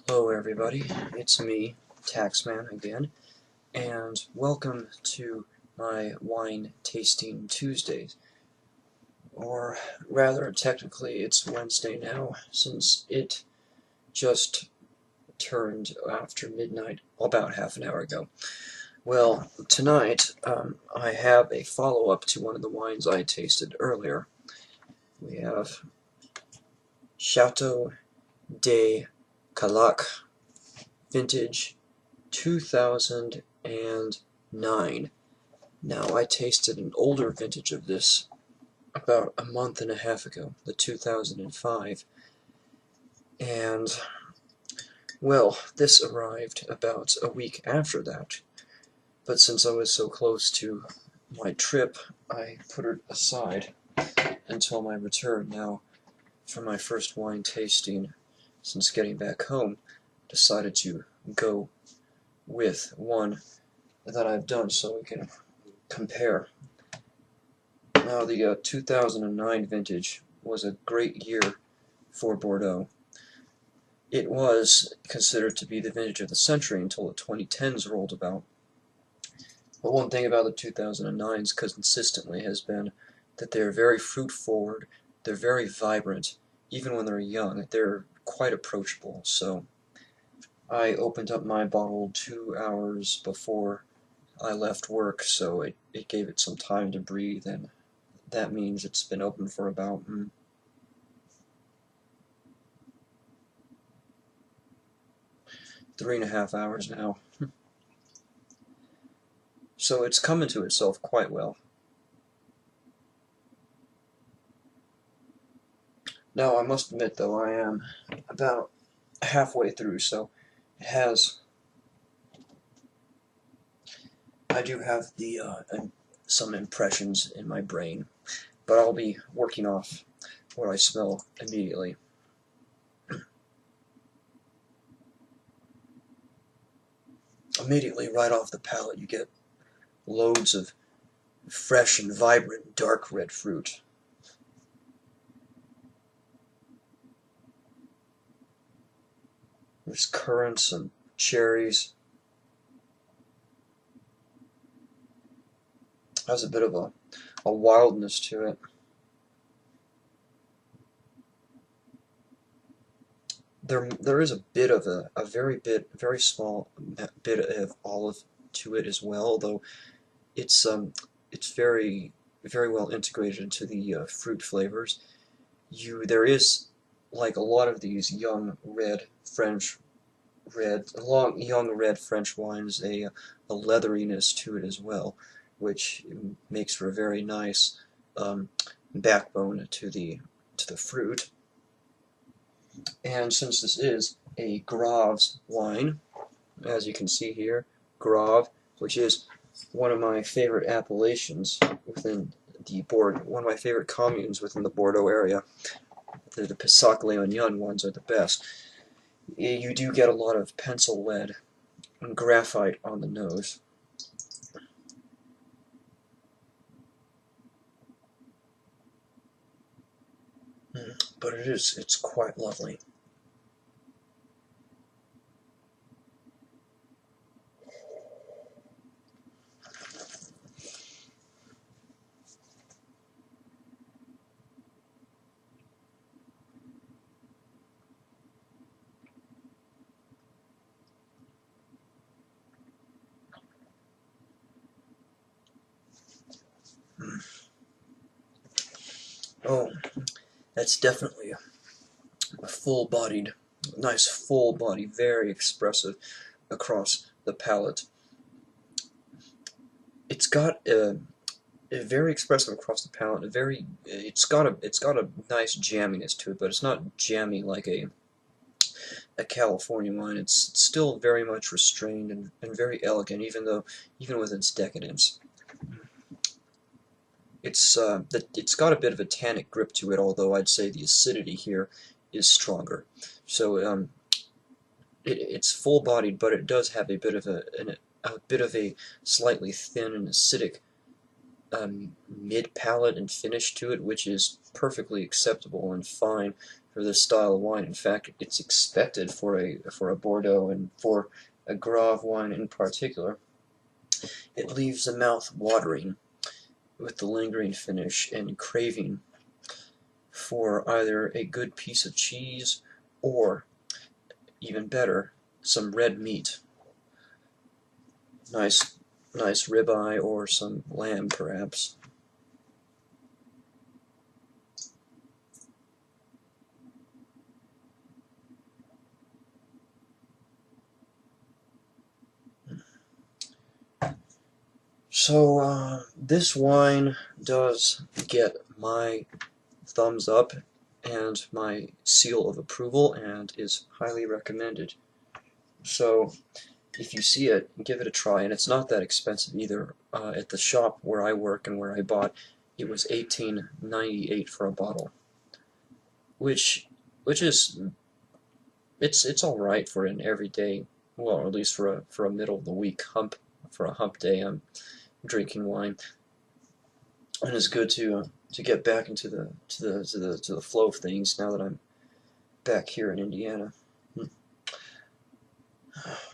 Hello everybody, it's me, Taxman again, and welcome to my Wine Tasting Tuesdays. Or rather, technically it's Wednesday now, since it just turned after midnight about half an hour ago. Well, tonight I have a follow-up to one of the wines I tasted earlier. We have Chateau de Calac Vintage 2009. Now, I tasted an older vintage of this about a month and a half ago, the 2005, and, well, this arrived about a week after that, but since I was so close to my trip, I put it aside until my return. Now, for my first wine tasting since getting back home, decided to go with one that I've done so we can compare. Now, the 2009 vintage was a great year for Bordeaux. It was considered to be the vintage of the century until the 2010s rolled about. But one thing about the 2009s consistently has been that they're very fruit-forward, they're very vibrant. Even when they're young, they're quite approachable. So I opened up my bottle 2 hours before I left work, so it gave it some time to breathe, and that means it's been open for about 3.5 hours now. So it's come into itself quite well. Now, I must admit, though, I am about halfway through, so it has... I do have the some impressions in my brain, but I'll be working off what I smell immediately. Immediately, right off the palate, you get loads of fresh and vibrant dark red fruit. There's currants and cherries. Has a bit of a wildness to it. There is a bit of a very small bit of olive to it as well, although it's very well integrated into the fruit flavors. There is, like a lot of these young red French wines, a leatheriness to it as well, which makes for a very nice backbone to the fruit. And since this is a Graves wine, as you can see here, Graves, which is one of my favorite appellations within one of my favorite communes within the Bordeaux area. The Pessac-Léognan ones are the best. You do get a lot of pencil lead and graphite on the nose. But it's quite lovely. Oh, that's definitely a full-bodied, nice full body, very expressive across the palate. It's got a very expressive across the palate. It's got a nice jamminess to it, but it's not jammy like a California wine. It's still very much restrained and very elegant, even with its decadence. It's got a bit of a tannic grip to it, although I'd say the acidity here is stronger. So it's full-bodied, but it does have a bit of a slightly thin and acidic mid-palate and finish to it, which is perfectly acceptable and fine for this style of wine. In fact, it's expected for a Bordeaux and for a Grave wine in particular. It leaves the mouth watering with the lingering finish and craving for either a good piece of cheese or, even better, some red meat. Nice ribeye or some lamb, perhaps. So, this wine does get my thumbs up and my seal of approval and is highly recommended. So, if you see it, give it a try, and it's not that expensive either. At the shop where I work and where I bought, it was $18.98 for a bottle, which is it's all right for an everyday, well, at least for a middle of the week hump day. I'm drinking wine, and it's good to get back into the flow of things now that I'm back here in Indiana.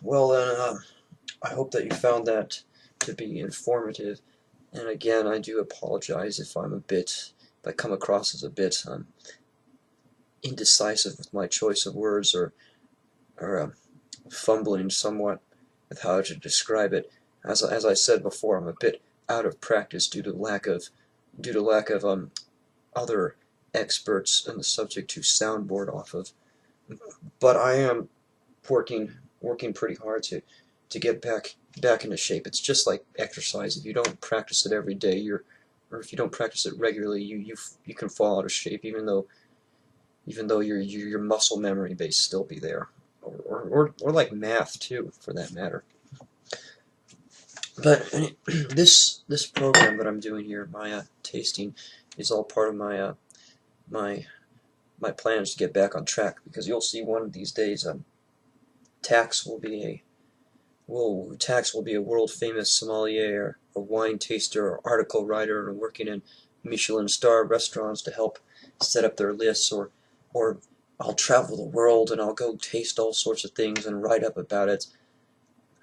Well then, I hope that you found that to be informative. And again, I do apologize if I come across as a bit indecisive with my choice of words, or fumbling somewhat with how to describe it. As I said before, I'm a bit out of practice due to lack of other experts in the subject to soundboard off of. But I am working pretty hard to get back into shape. It's just like exercise. If you don't practice it every day, or if you don't practice it regularly, you can fall out of shape, even though your muscle memory may still be there, or like math too, for that matter. But this program that I'm doing here, my tasting, is all part of my my plans to get back on track, because you'll see one of these days Tax will be a world famous sommelier, a wine taster, or article writer, and working in Michelin star restaurants to help set up their lists, or I'll travel the world and I'll go taste all sorts of things and write up about it,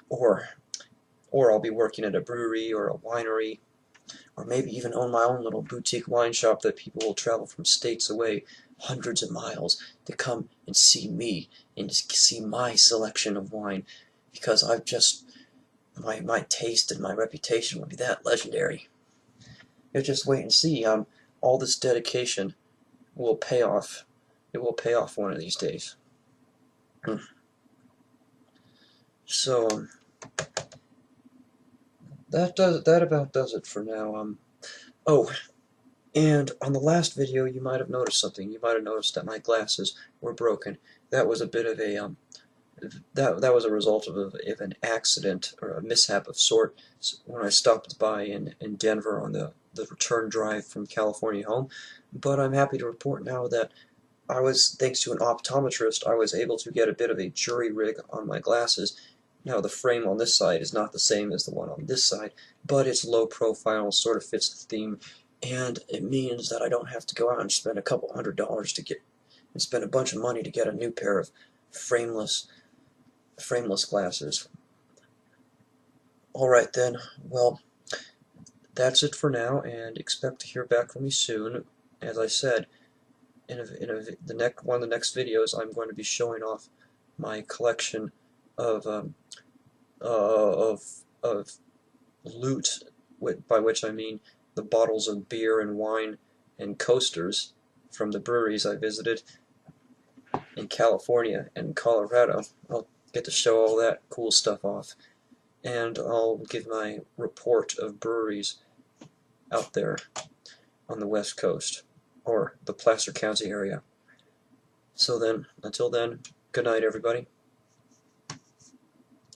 or I'll be working at a brewery or a winery, or maybe even own my own little boutique wine shop that people will travel from states away, hundreds of miles, to come and see me and see my selection of wine, because I've just, my taste and my reputation will be that legendary. You just wait and see. All this dedication will pay off. It will pay off one of these days. So that about does it for now. Oh, and on the last video, you might have noticed something. You might have noticed that my glasses were broken. That was a bit of a that was a result of an accident or a mishap of sort when I stopped by in Denver on the return drive from California home. But I'm happy to report now that thanks to an optometrist, I was able to get a bit of a jury rig on my glasses. Now the frame on this side is not the same as the one on this side, but it's low profile, sort of fits the theme, and it means that I don't have to go out and spend a couple $100s and spend a bunch of money to get a new pair of frameless glasses. Alright then, well, that's it for now, and expect to hear back from me soon. As I said, in one of the next videos, I'm going to be showing off my collection of loot, by which I mean the bottles of beer and wine and coasters from the breweries I visited in California and Colorado. I'll get to show all that cool stuff off, and I'll give my report of breweries out there on the West Coast, or the Placer County area. So then, until then, good night, everybody.